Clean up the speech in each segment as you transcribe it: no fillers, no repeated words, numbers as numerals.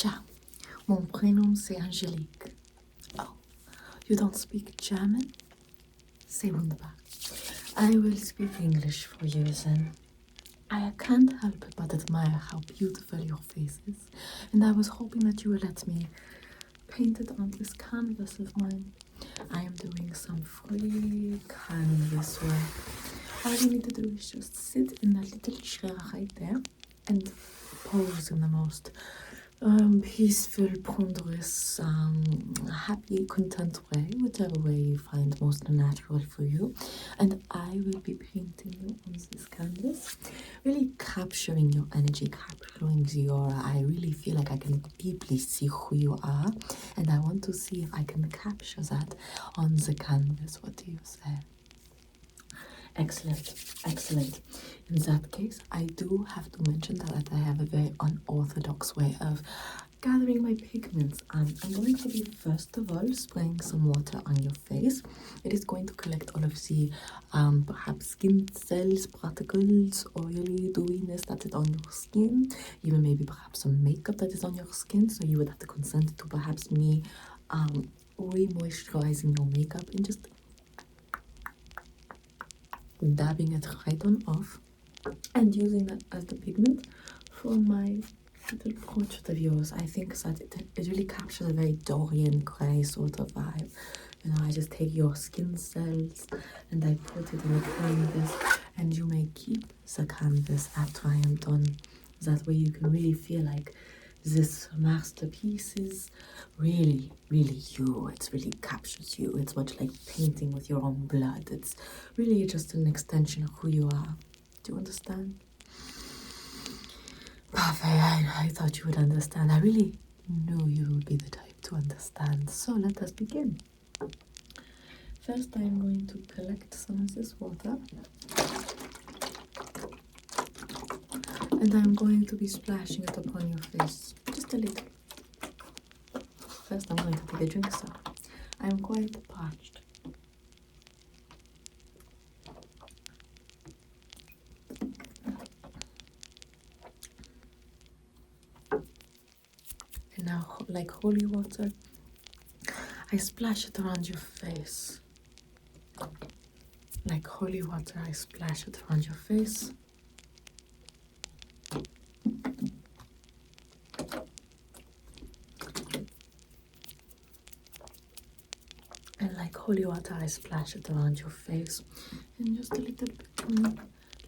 Ciao, mon prénom c'est Angélique. Oh, you don't speak German? C'est wunderbar. I will speak English for you then. I can't help but admire how beautiful your face is, and I was hoping that you would let me paint it on this canvas of mine. I am doing some free canvas work. All you need to do is just sit in that little chair right there and pose in the most peaceful, ponderous, happy, content way, whichever way you find most natural for you. And I will be painting you on this canvas, really capturing your energy, capturing your aura. I really feel like I can deeply see who you are, and I want to see if I can capture that on the canvas. What do you say? Excellent, excellent. In that case, I do have to mention that I have a very unorthodox way of gathering my pigments. I'm going to be first of all spraying some water on your face. It is going to collect all of the perhaps skin cells, particles, oily dewiness that is on your skin, even maybe perhaps some makeup that is on your skin. So you would have to consent to perhaps me re-moisturizing your makeup and just dabbing it right on off and using that as the pigment for my little portrait of yours. I think that it really captures a very Dorian Gray sort of vibe. You know, I just take your skin cells and I put it in the canvas, and you may keep the canvas after I am done. That way you can really feel like this masterpiece is really, really you. It really captures you. It's much like painting with your own blood. It's really just an extension of who you are. Do you understand? Perfect. I thought you would understand. I really knew you would be the type to understand. So let us begin. First, I am going to collect some of this water, and I'm going to be splashing it upon your face, just a little. First, I'm going to take a drink, so I'm quite parched. And now, like holy water, I splash it around your face. Like holy water, I splash it around your face. And like holy water, I splash it around your face. And just a little bit,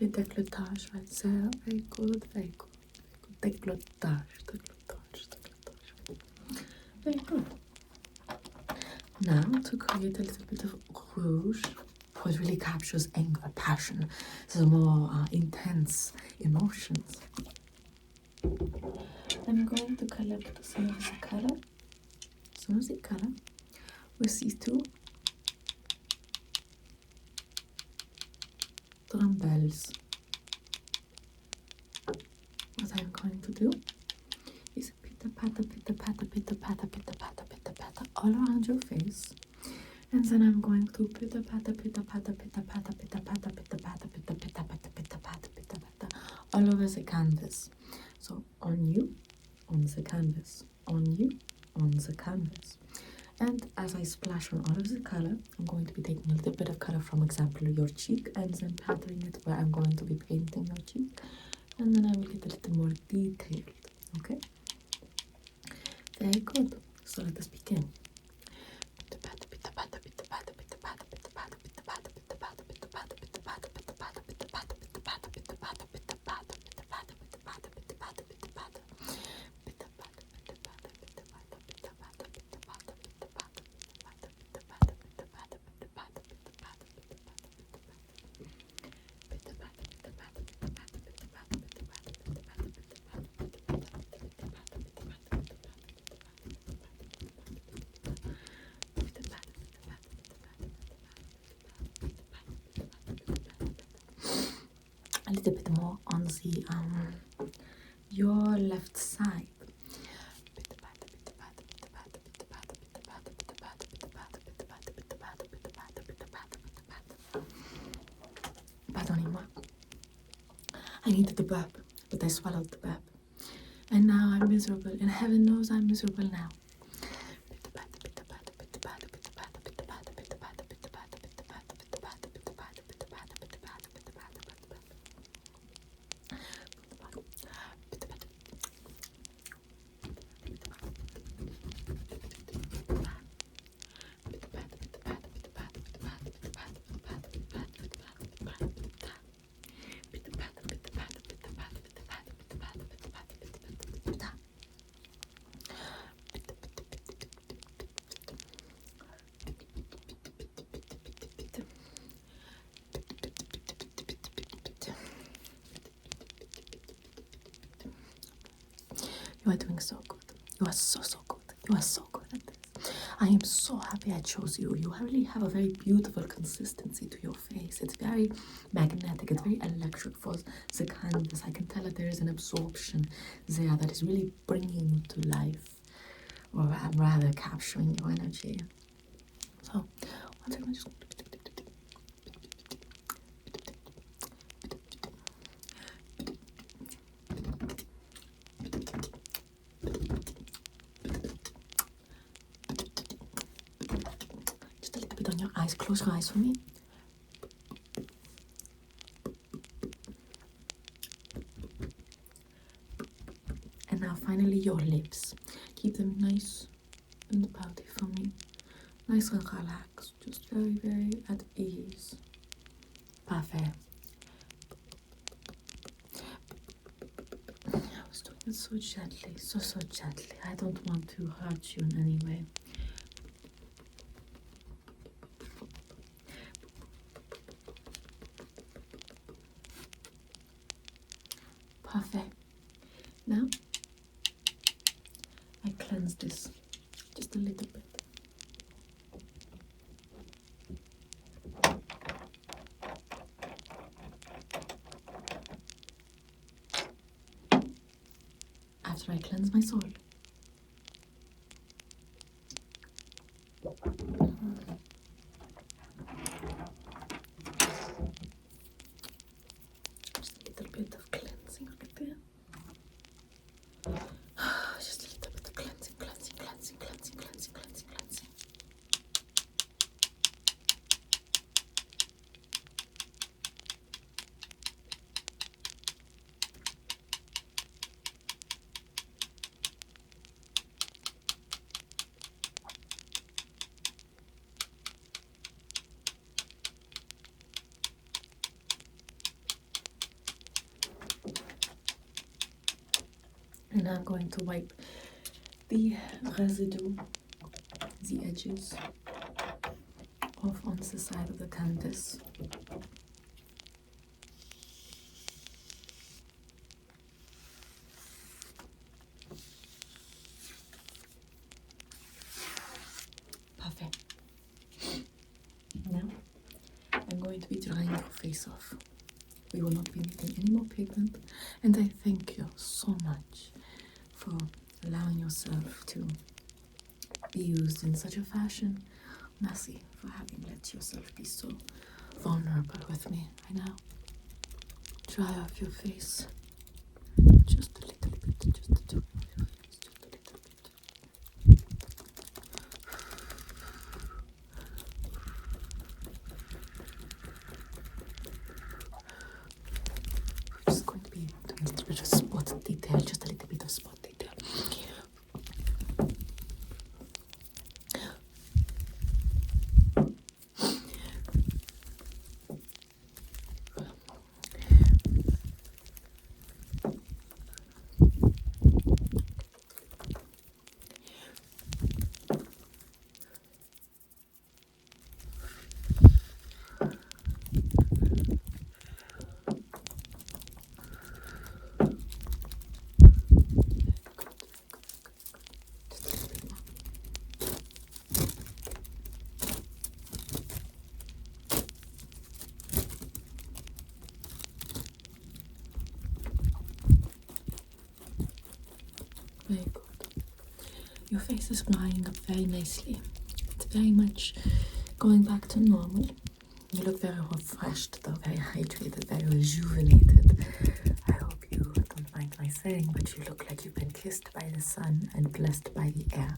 le décolletage right there. Very good, very good, very good. Décolletage. Very good. Now, to create a little bit of rouge, what really captures anger, passion, the more intense emotions, I'm going to collect some of the color with these two dumbbells. What I'm going to do is pitta patta, pitta patta, pitta patta, pitta patta, pitta patta all around your face, and then I'm going to pitta patta, pitta patta, pitta patta, pitta patta, pitta patta, pitta pitta patta, pitta patta, pitta patta all over the canvas. So on you, on the canvas, on you, on the canvas. And as I splash on all of the color, I'm going to be taking a little bit of color from example your cheek, and then patterning it where I'm going to be painting your cheek, and then I will get a little more detailed. Okay, very good. So let us begin. A little bit more on the your left side. Pardonnez-moi. I needed the burp, but I swallowed the burp. And And now I'm miserable, and heaven knows I'm miserable now. You are doing so good. You are so good. You are so good at this. I am so happy I chose you. You really have a very beautiful consistency to your face. It's very magnetic. It's very electric for the canvas. I can tell that there is an absorption there that is really bringing you to life, or rather capturing your energy. So, one second, just a little bit on your eyes. Close your eyes for me. And now finally your lips. Keep them nice and pouty for me. Nice and relaxed. Just very, very at ease. Parfait. I was doing it so gently, so gently. I don't want to hurt you in any way. Perfect. Now, I cleanse this just a little bit. After I cleanse my soul. Just a little bit of cleansing right there. Just a little bit of cleansing. And I'm going to wipe the residue, the edges, off on the side of the canvas. Perfect. Now I'm going to be drying your face off. We will not be needing any more pigment, and I thank you so much for allowing yourself to be used in such a fashion. Merci for having let yourself be so vulnerable with me. I now dry off your face just a little bit, just the tip of your face, just a little bit. We're just going to be doing a little bit of spot detail, just a little bit of spot detail. Very good. Your face is lining up very nicely. It's very much going back to normal. You look very refreshed, though, very hydrated, very rejuvenated. I hope you don't mind my saying, but you look like you've been kissed by the sun and blessed by the air.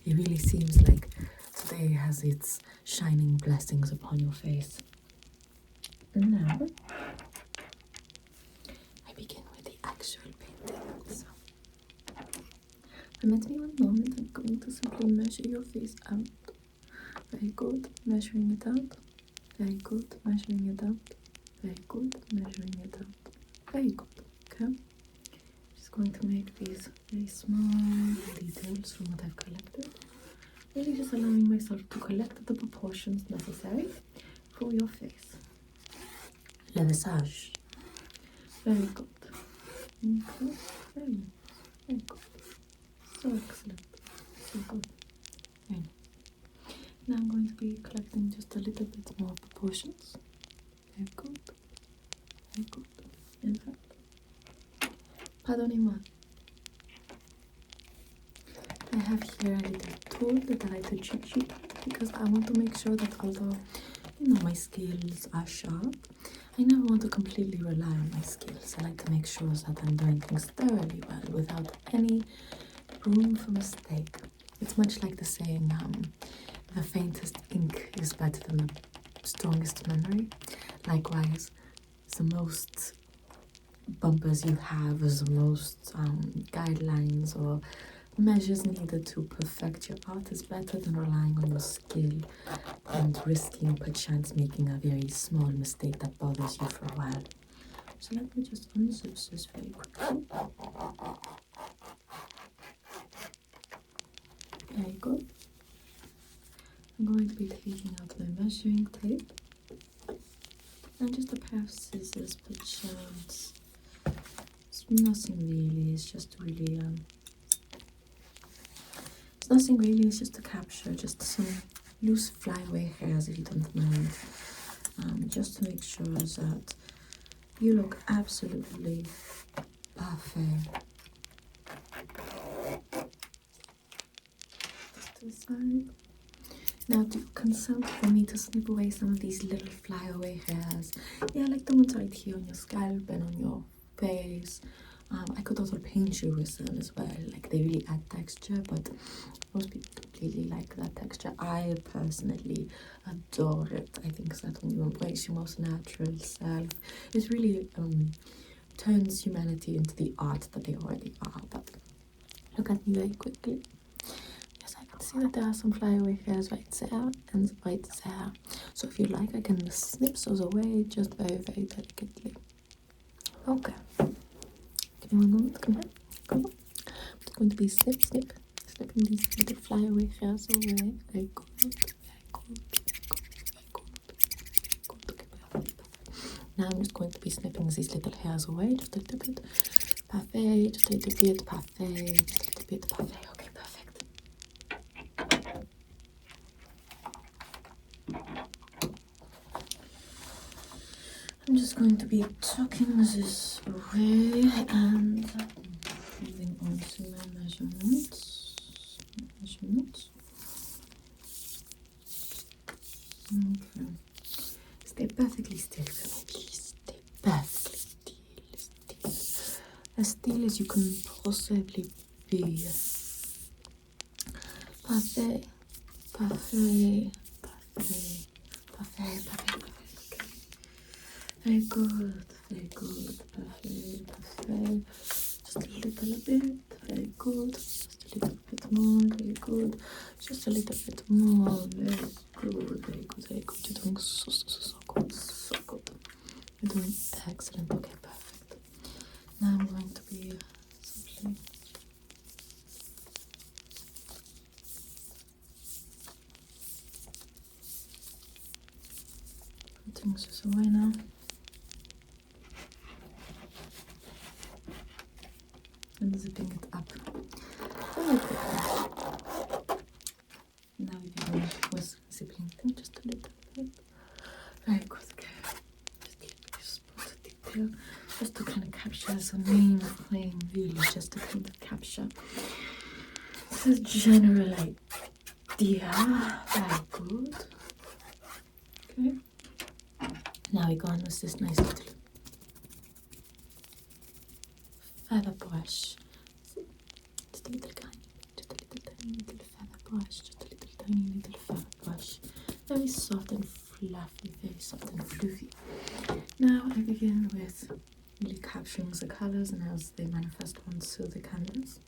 It really seems like today has its shining blessings upon your face. Now, I begin with the actual painting. So, permit me one moment. I'm going to simply measure your face out. Very good. Measuring it out. Very good. Measuring it out. Very good. Measuring it out. Very good. Okay. Just going to make these very small details from what I've collected. Really just allowing myself to collect the proportions necessary for your face. Le visage. Very good. Okay. Very good. So excellent. So good. Very nice. Now I'm going to be collecting just a little bit more proportions. Very good. Very good. In fact, pardonnez-moi. I have here a little tool that I like to cheat sheet because I want to make sure that although, my skills are sharp, I never want to completely rely on my skills. I like to make sure that I'm doing things thoroughly well without any room for mistake. It's much like the saying, the faintest ink is better than the strongest memory. Likewise, the most bumpers you have is the most guidelines or measures needed to perfect your art is better than relying on your skill and risking perchance making a very small mistake that bothers you for a while. So let me just unzip this very quickly. Very good. I'm going to be taking out my measuring tape and just a pair of scissors perchance. It's nothing really, it's just really nothing really, it's just to capture just some loose flyaway hairs if you don't mind. Just to make sure that you look absolutely parfait. Just to the side. Now, do you consent for me to snip away some of these little flyaway hairs? Yeah, like the ones right here on your scalp and on your face. I could also paint you with them as well. Like, they really add texture, but most people completely like that texture. I personally adore it. I think that when you embrace your most natural self, it really turns humanity into the art that they already are. But look at me very quickly. Yes, I can see that there are some flyaway hairs right there and right there. So if you like, I can snip those away just very, very delicately. Okay. Give me one moment. Come here. Come on. I'm going to be snipping these little flyaway hairs away. Very good. Very good. Very good. Okay, perfect. Now I'm just going to be snipping these little hairs away just a little bit. Perfect. Just a little bit. Perfect. Just a little bit. Perfect. Okay, perfect. I'm just going to be tucking this away and moving on to my measurements. Okay. Stay perfectly still for me, please. Stay perfectly still. As still as you can possibly be. Parfait. Parfait. Parfait. Parfait. Parfait. Okay. Very good. Very good. Perfect. Perfect. Just a little bit. Very good. Just a little bit more. Very good. Just a little bit more. Very good. Very good. Very good. You're doing so good. So good. You're doing excellent. Okay, perfect. Now I'm going to be simply putting this away now. And zipping it up very quickly. Now we begin with zipping them just a little bit. Very good. Okay. Just spot detail, just to kind of capture the main frame, really, just to kind of capture the general idea. Very good. Okay. Now we go on with this nice little feather brush. Just a little tiny, just a little tiny little feather brush, just a little tiny little feather brush. Very soft and fluffy, very soft and fluffy. Now I begin with really capturing the colors and how they manifest onto the canvas.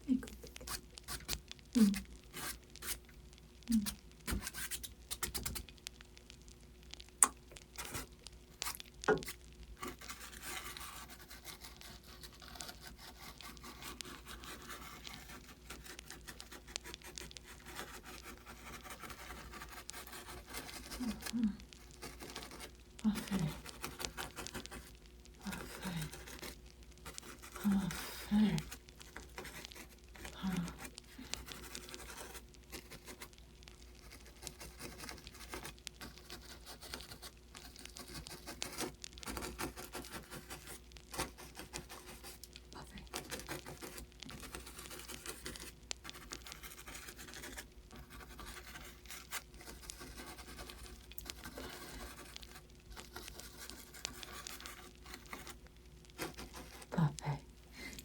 Very good. Parfait. Parfait. Parfait.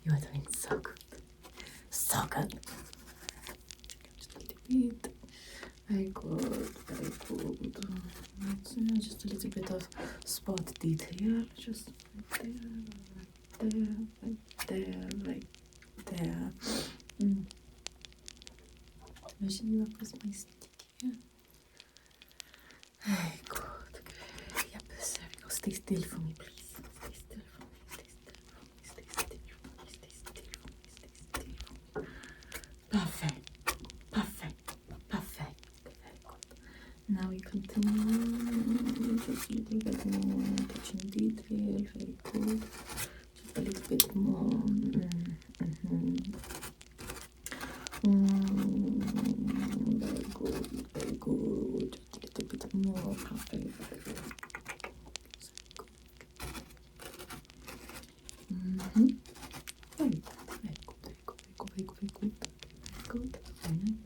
You are doing so good. So good. Just a little bit. Very good. Very good. Just a little bit of spot detail. Just right there, right there, right there. Imagine you up with my stick here. Very good. Okay. Yep, there we go. Stay still for me, please. Stay still for me. Stay still for me. Stay still for me. Stay still for me. Stay still for me. Perfect. Perfect. Perfect. Very good. Now we continue. Just a little bit more touching detail. Very good. Just a little bit more. Very good. Very good. Just a little bit more. Perfect. Very good. Very good. Very good. Very good. Very good. Very good. Very good. Very good. Very nice.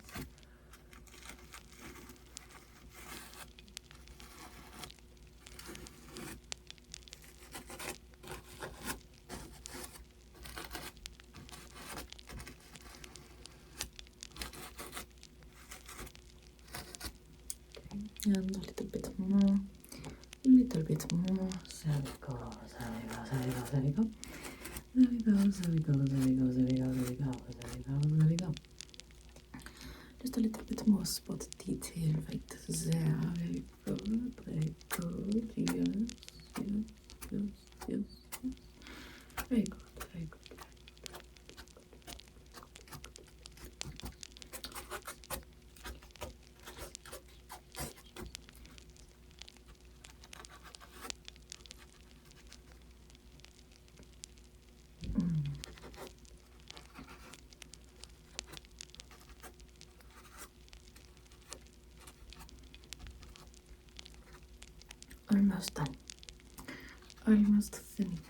And a little bit more, a little bit more. There we go, there we go, there we go, there we go. There we go, there we go, there we go, there we go, there we go, there we go, there we go. Just a little bit more spot detail right there. Very good, very good. Yes, yes, yes, yes, yes. Very good, very good. Almost done. Almost finished.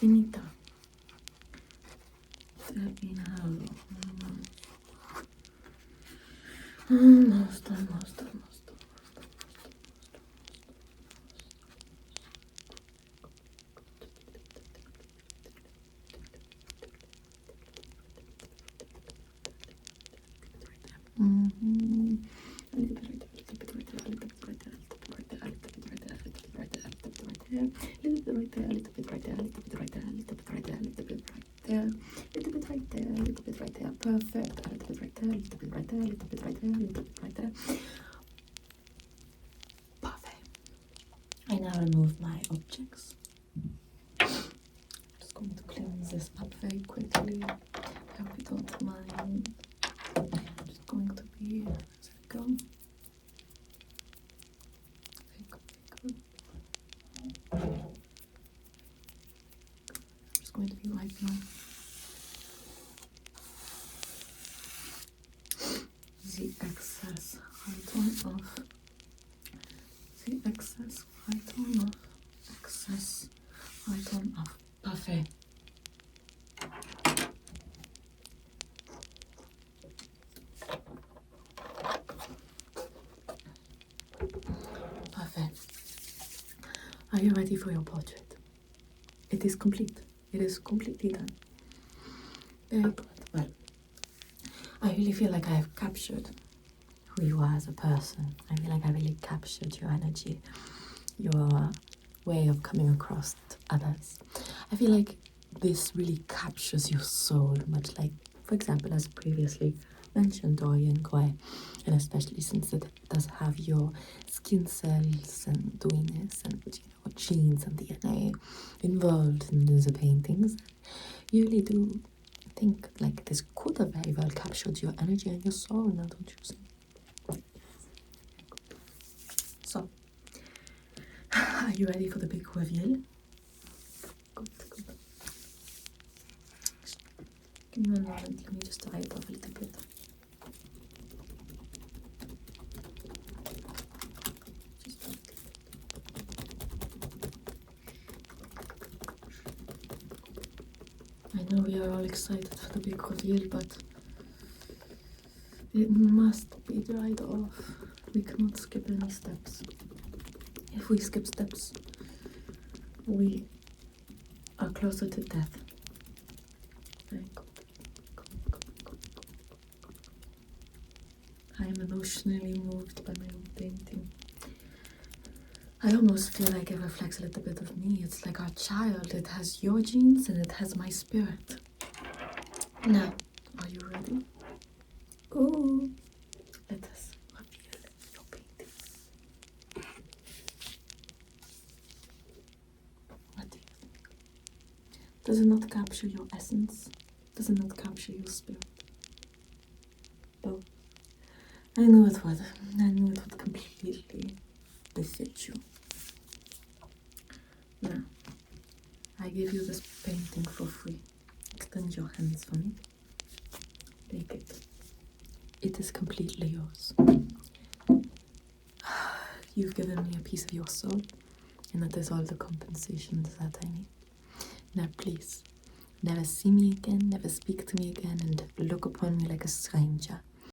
Finita. Terminado. Almost, almost, almost. A little bit right there, a little bit right there, a little bit right there, a little bit right there, a little bit right there, a little bit right there, a little bit right there, a little bit right there, a little bit right there, a little bit right there, a little bit right there, a little bit right there, a little bit right there, perfect, a little bit right there, a little bit right there, a little bit right there, a little bit right there, perfect. I now remove my objects. Just going to clean this up very quickly. Hope you don't mind. Just going to be, there we go. Very good, very good. I'm just going to be wiping the excess right on off. The excess right on off. Excess right on off. Perfect. ready for your portrait. It is complete. It is completely done. Very good. Well, I really feel like I have captured who you are as a person. I feel like I really captured your energy, your way of coming across to others. I feel like this really captures your soul, much like, for example, as previously mentioned, Dorian Gray, and especially since it does have your skin cells and doing this and genes and DNA involved in the paintings. You really do think like this could have very well captured your energy and your soul, now don't you think? So, are you ready for the big reveal? Good, good. Give me 1 moment, let me just dry it off a little bit. I know we are all excited for the big reveal, but it must be dried off. We cannot skip any steps. If we skip steps, we are closer to death. Very good. I am emotionally moved by my own painting. I almost feel like it reflects a little bit of me. It's like our child. It has your genes and it has my spirit. Now, are you ready? Ooh, let us reveal your painting. What do you think? Does it not capture your essence? Does it not capture your spirit? Oh, I knew it would. I knew it would completely befit you. Now, I give you this painting for free. Extend your hands for me. Take it. It is completely yours. You've given me a piece of your soul, and that is all the compensation that I need. Now please, never see me again, never speak to me again, and look upon me like a stranger.